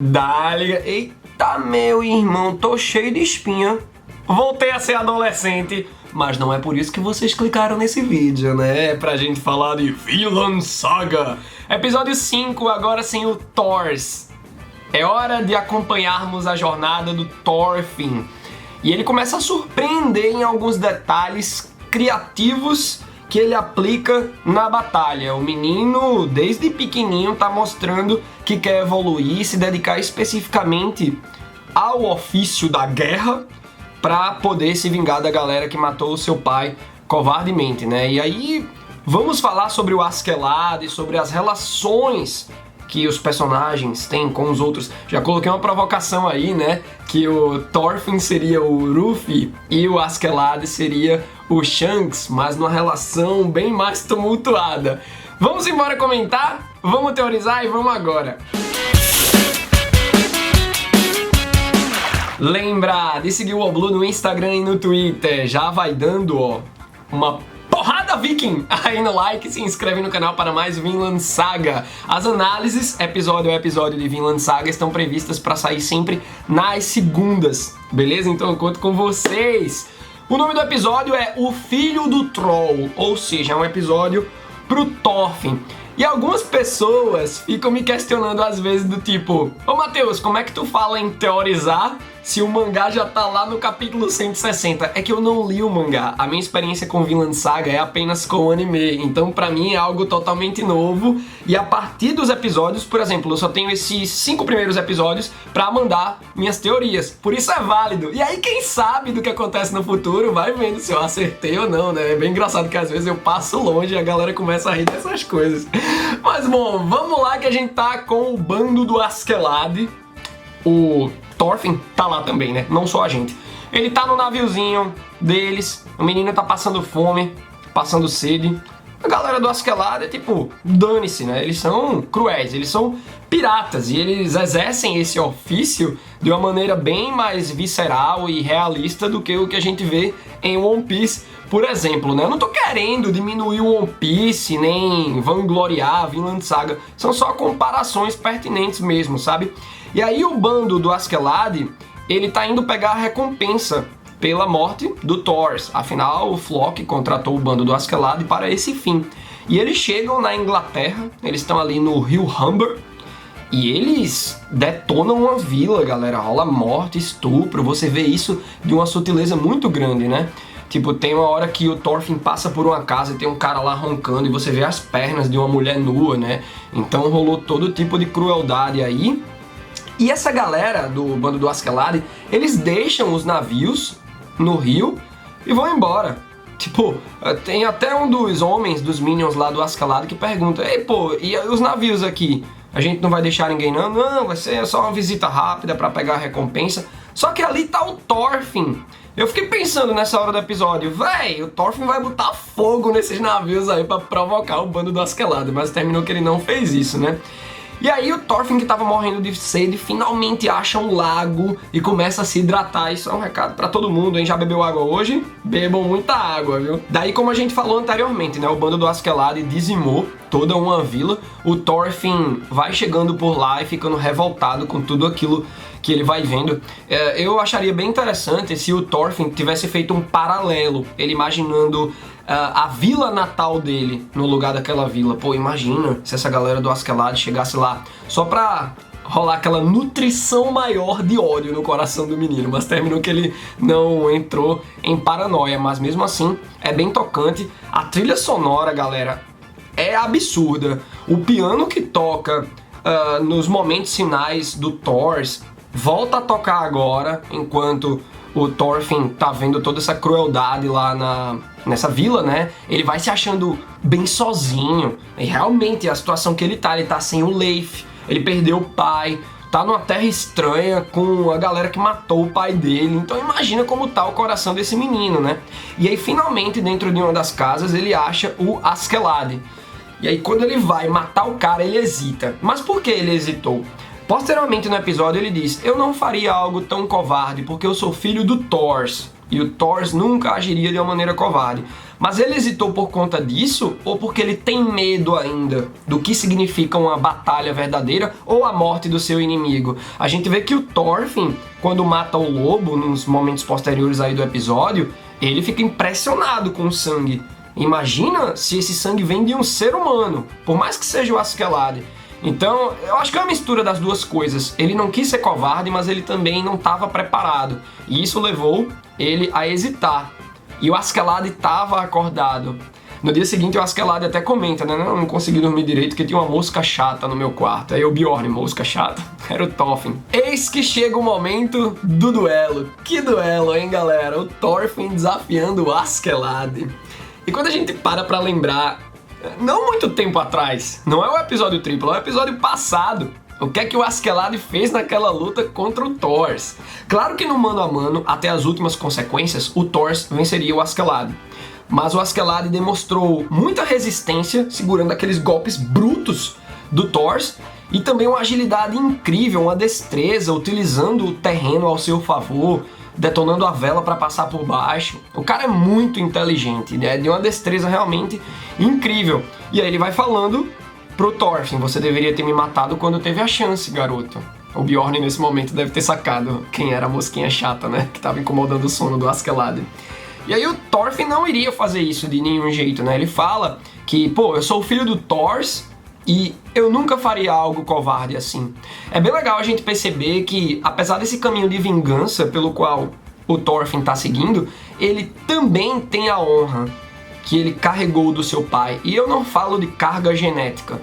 Dá-liga. Eita, meu irmão, tô cheio de espinha. Voltei a ser adolescente. Mas não é por isso que vocês clicaram nesse vídeo, né? É pra gente falar de Vinland Saga. Episódio 5, agora sem o Thors. É hora de acompanharmos a jornada do Thorfinn. E ele começa a surpreender em alguns detalhes criativos que ele aplica na batalha. O menino, desde pequenininho, tá mostrando que quer evoluir e se dedicar especificamente ao ofício da guerra para poder se vingar da galera que matou o seu pai covardemente, né? E aí vamos falar sobre o Askeladd, sobre as relações que os personagens têm com os outros. Já coloquei uma provocação aí, né? Que o Thorfinn seria o Ruffy e o Askeladd seria o Shanks, mas numa relação bem mais tumultuada. Vamos embora comentar? Vamos teorizar e vamos agora! Lembra de seguir o Oblu no Instagram e no Twitter. Já vai dando, ó, uma porrada viking aí no like, se inscreve no canal para mais Vinland Saga. As análises, episódio a episódio de Vinland Saga, estão previstas para sair sempre nas segundas, beleza? Então eu conto com vocês. O nome do episódio é O Filho do Troll, ou seja, é um episódio pro Thorfinn. E algumas pessoas ficam me questionando às vezes do tipo: ô Matheus, como é que tu fala em teorizar se o mangá já tá lá no capítulo 160? É que eu não li o mangá. A minha experiência com Vinland Saga é apenas com o anime. Então pra mim é algo totalmente novo. E a partir dos episódios, por exemplo, eu só tenho esses 5 primeiros episódios pra mandar minhas teorias. Por isso é válido. E aí quem sabe do que acontece no futuro vai vendo se eu acertei ou não, né? É bem engraçado que às vezes eu passo longe e a galera começa a rir dessas coisas. Mas bom, vamos lá que a gente tá com o bando do Askeladd. O Thorfinn tá lá também, né? Não só a gente. Ele tá no naviozinho deles, o menino tá passando fome, passando sede. A galera do Askeladd é tipo, dane-se, né? Eles são cruéis, eles são piratas e eles exercem esse ofício de uma maneira bem mais visceral e realista do que o que a gente vê em One Piece, por exemplo, né? Eu não tô querendo diminuir o One Piece, nem vangloriar a Vinland Saga, são só comparações pertinentes mesmo, sabe? E aí o bando do Askeladd, ele tá indo pegar a recompensa pela morte do Thors. Afinal, o Flock contratou o bando do Askeladd para esse fim. E eles chegam na Inglaterra, eles estão ali no rio Humber, e eles detonam uma vila, galera. Rola morte, estupro, você vê isso de uma sutileza muito grande, né? Tipo, tem uma hora que o Thorfinn passa por uma casa e tem um cara lá roncando e você vê as pernas de uma mulher nua, né? Então rolou todo tipo de crueldade aí. E essa galera do bando do Askeladd, eles deixam os navios no rio e vão embora. Tipo, tem até um dos homens, dos minions lá do Askeladd que pergunta: ei, pô, e os navios aqui? A gente não vai deixar ninguém não? Não, vai ser só uma visita rápida pra pegar a recompensa. Só que ali tá o Thorfinn. Eu fiquei pensando nessa hora do episódio, véi, o Thorfinn vai botar fogo nesses navios aí pra provocar o bando do Askeladd, mas terminou que ele não fez isso, né? E aí o Thorfinn, que tava morrendo de sede, finalmente acha um lago e começa a se hidratar. Isso é um recado pra todo mundo, hein? Já bebeu água hoje? Bebam muita água, viu? Daí, como a gente falou anteriormente, né? O bando do Askeladd dizimou toda uma vila. O Thorfinn vai chegando por lá e ficando revoltado com tudo aquilo que ele vai vendo. Eu acharia bem interessante se o Thorfinn tivesse feito um paralelo, ele imaginando a vila natal dele no lugar daquela vila. Pô, imagina se essa galera do Askeladd chegasse lá só pra rolar aquela nutrição maior de ódio no coração do menino, mas terminou que ele não entrou em paranoia, mas mesmo assim é bem tocante. A trilha sonora, galera, é absurda. O piano que toca nos momentos finais do Thors volta a tocar agora, enquanto o Thorfinn tá vendo toda essa crueldade lá nessa vila, né? Ele vai se achando bem sozinho. E realmente a situação que ele tá sem o Leif, ele perdeu o pai, tá numa terra estranha com a galera que matou o pai dele. Então imagina como tá o coração desse menino, né? E aí finalmente dentro de uma das casas ele acha o Askeladd. E aí quando ele vai matar o cara, ele hesita. Mas por que ele hesitou? Posteriormente no episódio ele diz: eu não faria algo tão covarde porque eu sou filho do Thors. E o Thors nunca agiria de uma maneira covarde. Mas ele hesitou por conta disso ou porque ele tem medo ainda do que significa uma batalha verdadeira ou a morte do seu inimigo? A gente vê que o Thorfinn, quando mata o lobo, nos momentos posteriores aí do episódio, ele fica impressionado com o sangue. Imagina se esse sangue vem de um ser humano, por mais que seja o Askeladd. Então, eu acho que é uma mistura das duas coisas. Ele não quis ser covarde, mas ele também não estava preparado. E isso levou ele a hesitar. E o Askeladd estava acordado. No dia seguinte o Askeladd até comenta, né? Não consegui dormir direito porque tinha uma mosca chata no meu quarto. Aí o Bjorn, mosca chata? Era o Thorfinn. Eis que chega o momento do duelo. Que duelo, hein, galera? O Thorfinn desafiando o Askeladd. E quando a gente para pra lembrar, não muito tempo atrás, não é o episódio triplo, é o episódio passado. O que é que o Askeladd fez naquela luta contra o Thors? Claro que no mano a mano, até as últimas consequências, o Thors venceria o Askeladd. Mas o Askeladd demonstrou muita resistência, segurando aqueles golpes brutos do Thors, e também uma agilidade incrível, uma destreza, utilizando o terreno ao seu favor, detonando a vela para passar por baixo. O cara é muito inteligente, né? De uma destreza realmente incrível. E aí ele vai falando pro Thorfinn: você deveria ter me matado quando teve a chance, garoto. O Bjorn nesse momento deve ter sacado quem era a mosquinha chata, né? Que tava incomodando o sono do Askeladd. E aí o Thorfinn não iria fazer isso de nenhum jeito, né? Ele fala que, pô, eu sou o filho do Thors e eu nunca faria algo covarde assim. É bem legal a gente perceber que, apesar desse caminho de vingança pelo qual o Thorfinn tá seguindo, ele também tem a honra que ele carregou do seu pai. E eu não falo de carga genética,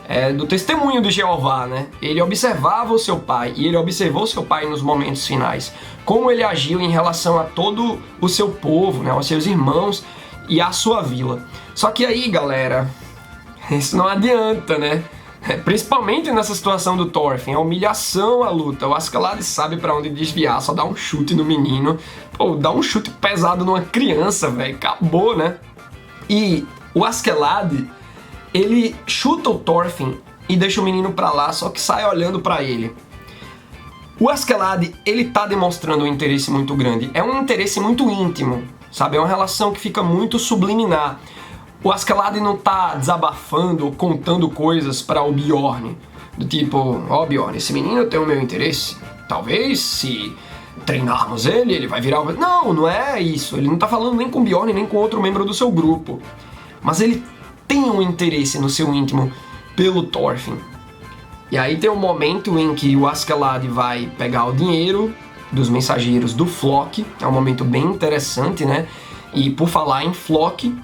é do testemunho de Jeová, né? Ele observava o seu pai, e ele observou o seu pai nos momentos finais. Como ele agiu em relação a todo o seu povo, né? Aos seus irmãos e à sua vila. Só que aí, galera, isso não adianta, né? Principalmente nessa situação do Thorfinn, a humilhação, a luta. O Askeladd sabe pra onde desviar, só dá um chute no menino. Pô, dá um chute pesado numa criança, velho. Acabou, né? E o Askeladd, ele chuta o Thorfinn e deixa o menino pra lá, só que sai olhando pra ele. O Askeladd, ele tá demonstrando um interesse muito grande. É um interesse muito íntimo, sabe? É uma relação que fica muito subliminar. O Askeladd não tá desabafando ou contando coisas para o Bjorn. Do tipo, ó, Bjorn, esse menino tem o meu interesse. Talvez, se treinarmos ele, ele vai virar... Não, não é isso. Ele não tá falando nem com o Bjorn, nem com outro membro do seu grupo. Mas ele tem um interesse no seu íntimo pelo Thorfinn. E aí tem um momento em que o Askeladd vai pegar o dinheiro dos mensageiros do Flock. É um momento bem interessante, né? E por falar em Flock,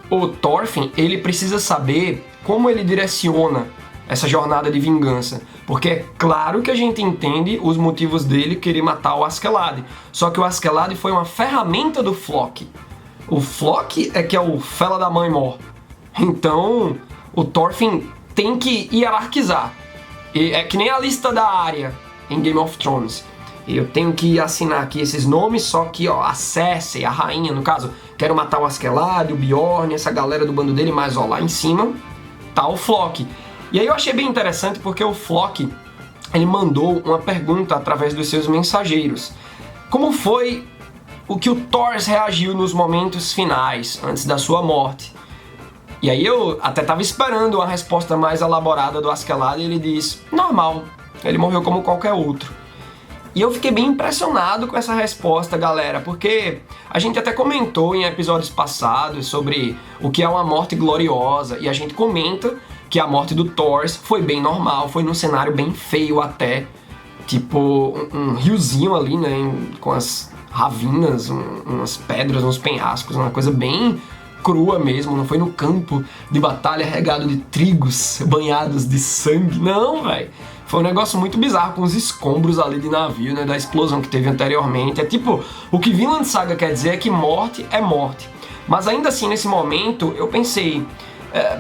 o Thorfinn, ele precisa saber como ele direciona essa jornada de vingança. Porque é claro que a gente entende os motivos dele querer matar o Askeladd. Só que o Askeladd foi uma ferramenta do Flock. O Flock é que é o fela da mãe mor. Então, o Thorfinn tem que hierarquizar. E é que nem a lista da Arya em Game of Thrones. Eu tenho que assinar aqui esses nomes, só que, ó, a Cersei, a rainha, no caso, quero matar o Askeladd, o Bjorn, essa galera do bando dele, mas, ó, lá em cima tá o Flock. E aí eu achei bem interessante porque o Flock, ele mandou uma pergunta através dos seus mensageiros. Como foi o que o Thors reagiu nos momentos finais, antes da sua morte? E aí eu até tava esperando uma resposta mais elaborada do Askeladd, e ele diz: normal, ele morreu como qualquer outro. E eu fiquei bem impressionado com essa resposta, galera, porque a gente até comentou em episódios passados sobre o que é uma morte gloriosa, e a gente comenta que a morte do Thors foi bem normal, foi num cenário bem feio até, tipo um riozinho ali, né, com as ravinas, umas pedras, uns penhascos, uma coisa bem crua mesmo, não foi no campo de batalha regado de trigos banhados de sangue, não, velho. Foi um negócio muito bizarro, com os escombros ali de navio, né, da explosão que teve anteriormente. É tipo, o que Vinland Saga quer dizer é que morte é morte. Mas ainda assim, nesse momento, eu pensei,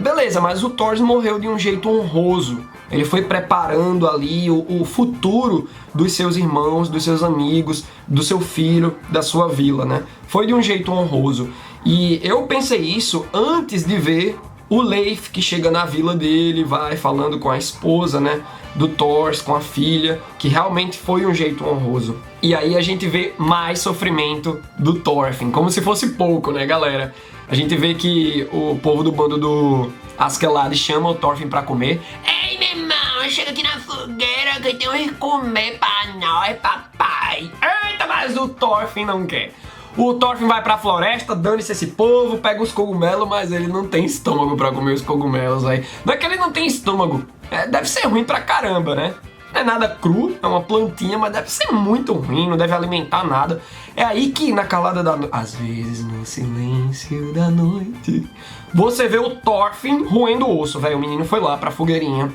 beleza, mas o Thors morreu de um jeito honroso. Ele foi preparando ali o futuro dos seus irmãos, dos seus amigos, do seu filho, da sua vila, né? Foi de um jeito honroso. E eu pensei isso antes de ver o Leif, que chega na vila dele, vai falando com a esposa, né, do Thors, com a filha, que realmente foi um jeito honroso. E aí a gente vê mais sofrimento do Thorfinn, como se fosse pouco, né, galera? A gente vê que o povo do bando do Askeladd chama o Thorfinn pra comer. Ei, meu irmão, chega aqui na fogueira que eu tenho que comer pra nós, papai. Eita, mas o Thorfinn não quer. O Thorfinn vai pra floresta, dane-se esse povo, pega os cogumelos, mas ele não tem estômago pra comer os cogumelos, velho. Não é que ele não tem estômago, deve ser ruim pra caramba, né? Não é nada cru, é uma plantinha, mas deve ser muito ruim, não deve alimentar nada. É aí que na calada da noite, às vezes no silêncio da noite, você vê o Thorfinn roendo o osso, velho. O menino foi lá pra fogueirinha,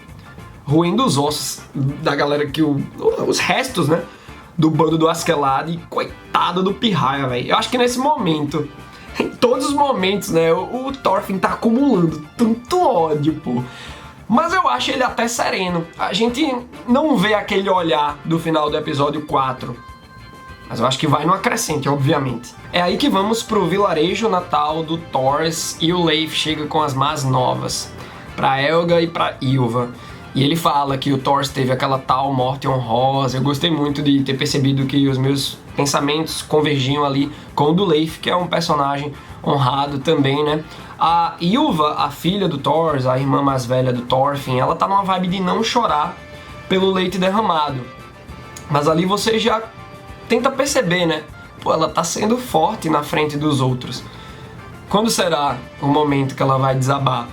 roendo os ossos da galera que os restos, né? Do bando do Askeladd, e coitado do Pirraia, velho. Eu acho que nesse momento, em todos os momentos, né, o Thorfinn tá acumulando tanto ódio, pô. Mas eu acho ele até sereno. A gente não vê aquele olhar do final do episódio 4. Mas eu acho que vai numa crescente, obviamente. É aí que vamos pro vilarejo natal do Thors e o Leif chega com as más novas pra Helga e pra Ylva. E ele fala que o Thors teve aquela tal morte honrosa. Eu gostei muito de ter percebido que os meus pensamentos convergiam ali com o do Leif, que é um personagem honrado também, né? A Ylva, a filha do Thors, a irmã mais velha do Thorfinn, ela tá numa vibe de não chorar pelo leite derramado. Mas ali você já tenta perceber, né? Pô, ela tá sendo forte na frente dos outros. Quando será o momento que ela vai desabar?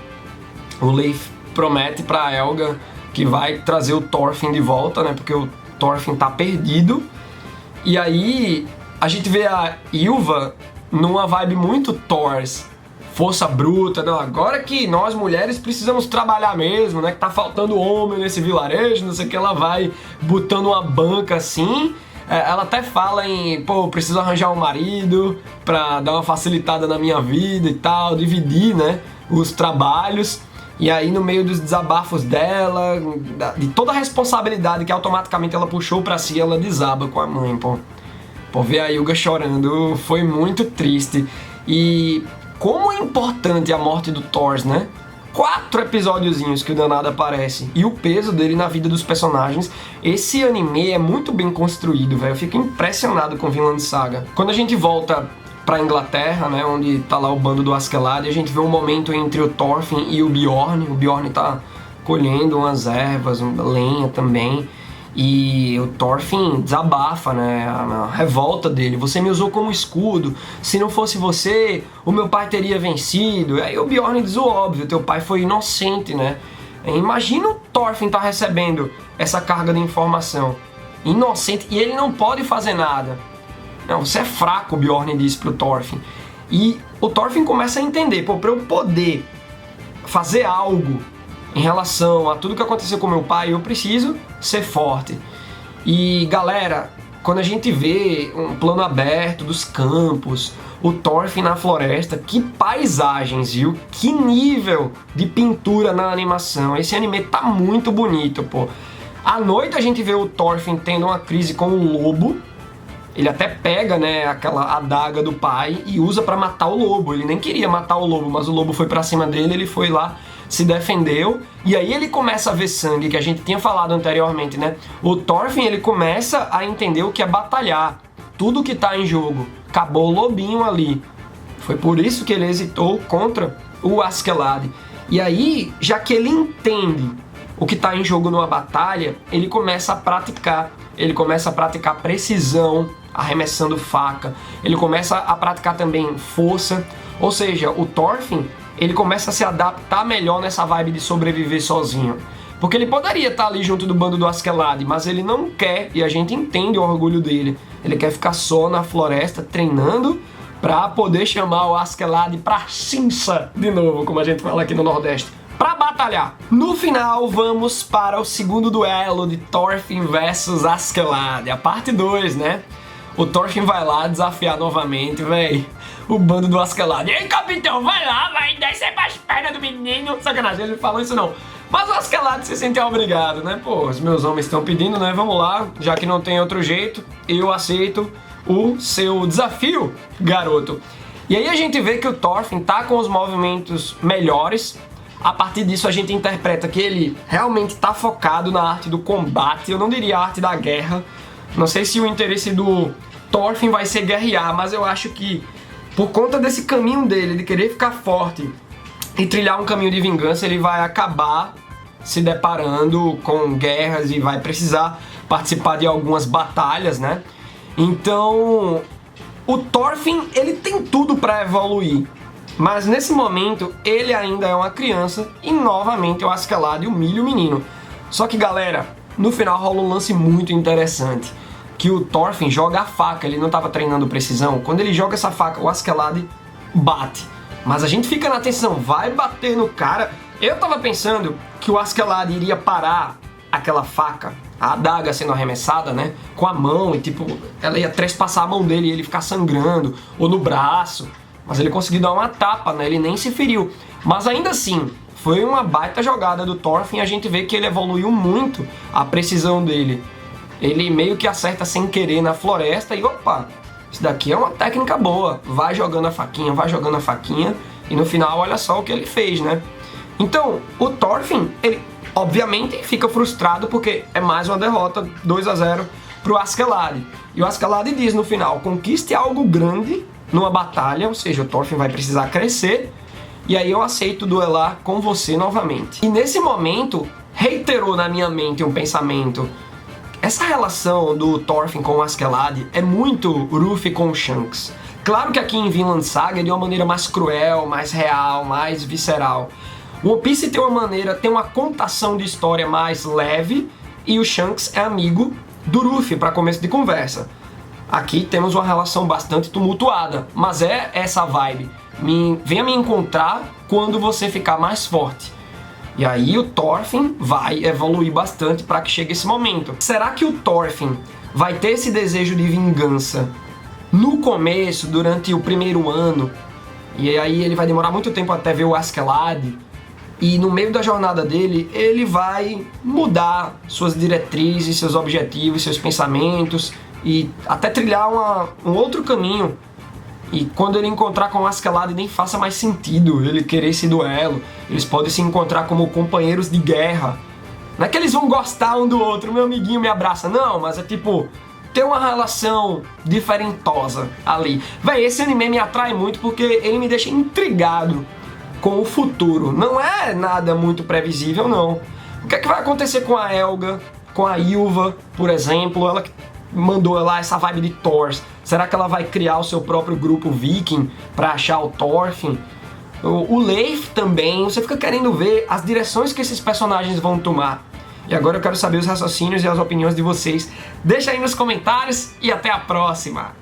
O Leif promete pra Helga que vai trazer o Thorfinn de volta, né? Porque o Thorfinn tá perdido. E aí a gente vê a Ylva numa vibe muito Thors, força bruta, não, agora que nós mulheres precisamos trabalhar mesmo, né? Que tá faltando homem nesse vilarejo, não sei o que, ela vai botando uma banca assim. Ela até fala em, pô, preciso arranjar um marido pra dar uma facilitada na minha vida e tal, dividir, né, os trabalhos. E aí no meio dos desabafos dela, de toda a responsabilidade que automaticamente ela puxou pra si, ela desaba com a mãe, pô. Pô, ver a Helga chorando foi muito triste. E como é importante a morte do Thors, né? 4 episódiozinhos que o danado aparece e o peso dele na vida dos personagens. Esse anime é muito bem construído, velho. Eu fico impressionado com Vinland Saga. Quando a gente volta pra Inglaterra, né, onde tá lá o bando do Askeladd, a gente vê um momento entre o Thorfinn e o Bjorn. O Bjorn tá colhendo umas ervas, lenha também. E o Thorfinn desabafa, né, a revolta dele. Você me usou como escudo. Se não fosse você, o meu pai teria vencido. Aí o Bjorn diz o óbvio, teu pai foi inocente, né? Imagina o Thorfinn tá recebendo essa carga de informação. Inocente, e ele não pode fazer nada. Não, você é fraco, o Bjorn diz pro Thorfinn. E o Thorfinn começa a entender, pô, pra eu poder fazer algo em relação a tudo que aconteceu com meu pai, eu preciso ser forte. E galera, quando a gente vê um plano aberto dos campos, o Thorfinn na floresta, que paisagens, viu? Que nível de pintura na animação. Esse anime tá muito bonito, pô. À noite a gente vê o Thorfinn tendo uma crise com o lobo. Ele até pega, né, aquela adaga do pai e usa pra matar o lobo. Ele nem queria matar o lobo, mas o lobo foi pra cima dele, ele foi lá, se defendeu, e aí ele começa a ver sangue, que a gente tinha falado anteriormente, né? O Thorfinn, ele começa a entender o que é batalhar, tudo que tá em jogo. Acabou o lobinho ali. Foi por isso que ele hesitou contra o Askeladd. E aí, já que ele entende o que tá em jogo numa batalha, ele começa a praticar. Ele começa a praticar precisão, arremessando faca. Ele começa a praticar também força. Ou seja, o Thorfinn, ele começa a se adaptar melhor nessa vibe de sobreviver sozinho. Porque ele poderia estar ali junto do bando do Askeladd, mas ele não quer, e a gente entende o orgulho dele. Ele quer ficar só na floresta, treinando, pra poder chamar o Askeladd pra cinça de novo, como a gente fala aqui no Nordeste, pra batalhar. No final, vamos para o segundo duelo de Thorfinn versus Askeladd, a parte 2, né? O Thorfinn vai lá desafiar novamente, véi, o bando do Askeladd. Ei, capitão, vai lá, vai descer pras pernas do menino. Sacanagem, ele falou isso não. Mas o Askeladd se sente obrigado, né? Pô, os meus homens estão pedindo, né? Vamos lá, já que não tem outro jeito, eu aceito o seu desafio, garoto. E aí a gente vê que o Thorfinn tá com os movimentos melhores. A partir disso a gente interpreta que ele realmente tá focado na arte do combate. Eu não diria a arte da guerra. Não sei se o interesse do Thorfinn vai ser guerrear, mas eu acho que por conta desse caminho dele, de querer ficar forte e trilhar um caminho de vingança, ele vai acabar se deparando com guerras e vai precisar participar de algumas batalhas, né? Então, o Thorfinn, ele tem tudo para evoluir, mas nesse momento ele ainda é uma criança e novamente o Askeladd humilha o menino. Só que, galera, no final rola um lance muito interessante, que o Thorfinn joga a faca, ele não estava treinando precisão. Quando ele joga essa faca, o Askeladd bate. Mas a gente fica na tensão, vai bater no cara. Eu tava pensando que o Askeladd iria parar aquela faca, a adaga sendo arremessada, né, com a mão, e tipo, ela ia trespassar a mão dele e ele ficar sangrando, ou no braço. Mas ele conseguiu dar uma tapa, né, ele nem se feriu. Mas ainda assim, foi uma baita jogada do Thorfinn, a gente vê que ele evoluiu muito a precisão dele. Ele meio que acerta sem querer na floresta e opa, isso daqui é uma técnica boa. Vai jogando a faquinha e no final olha só o que ele fez, né? Então, o Thorfinn, ele obviamente fica frustrado porque é mais uma derrota, 2-0 pro Askeladd. E o Askeladd diz no final, conquiste algo grande numa batalha, ou seja, o Thorfinn vai precisar crescer, e aí eu aceito duelar com você novamente. E nesse momento, reiterou na minha mente um pensamento. Essa relação do Thorfinn com o Askeladd é muito Ruffy com o Shanks. Claro que aqui em Vinland Saga é de uma maneira mais cruel, mais real, mais visceral. O One Piece tem uma contação de história mais leve e o Shanks é amigo do Ruffy para começo de conversa. Aqui temos uma relação bastante tumultuada, mas é essa vibe. Venha me encontrar quando você ficar mais forte. E aí o Thorfinn vai evoluir bastante para que chegue esse momento. Será que o Thorfinn vai ter esse desejo de vingança no começo, durante o primeiro ano? E aí ele vai demorar muito tempo até ver o Askeladd. E no meio da jornada dele, ele vai mudar suas diretrizes, seus objetivos, seus pensamentos e até trilhar um outro caminho. E quando ele encontrar com o Askeladd, nem faça mais sentido ele querer esse duelo. Eles podem se encontrar como companheiros de guerra. Não é que eles vão gostar um do outro, meu amiguinho me abraça, não, mas é tipo, ter uma relação diferentosa ali. Véi, esse anime me atrai muito porque ele me deixa intrigado com o futuro. Não é nada muito previsível, não. O que é que vai acontecer com a Helga, com a Ylva, por exemplo? Ela mandou lá essa vibe de Thor. Será que ela vai criar o seu próprio grupo viking para achar o Thorfinn? O Leif também. Você fica querendo ver as direções que esses personagens vão tomar. E agora eu quero saber os raciocínios e as opiniões de vocês. Deixa aí nos comentários e até a próxima!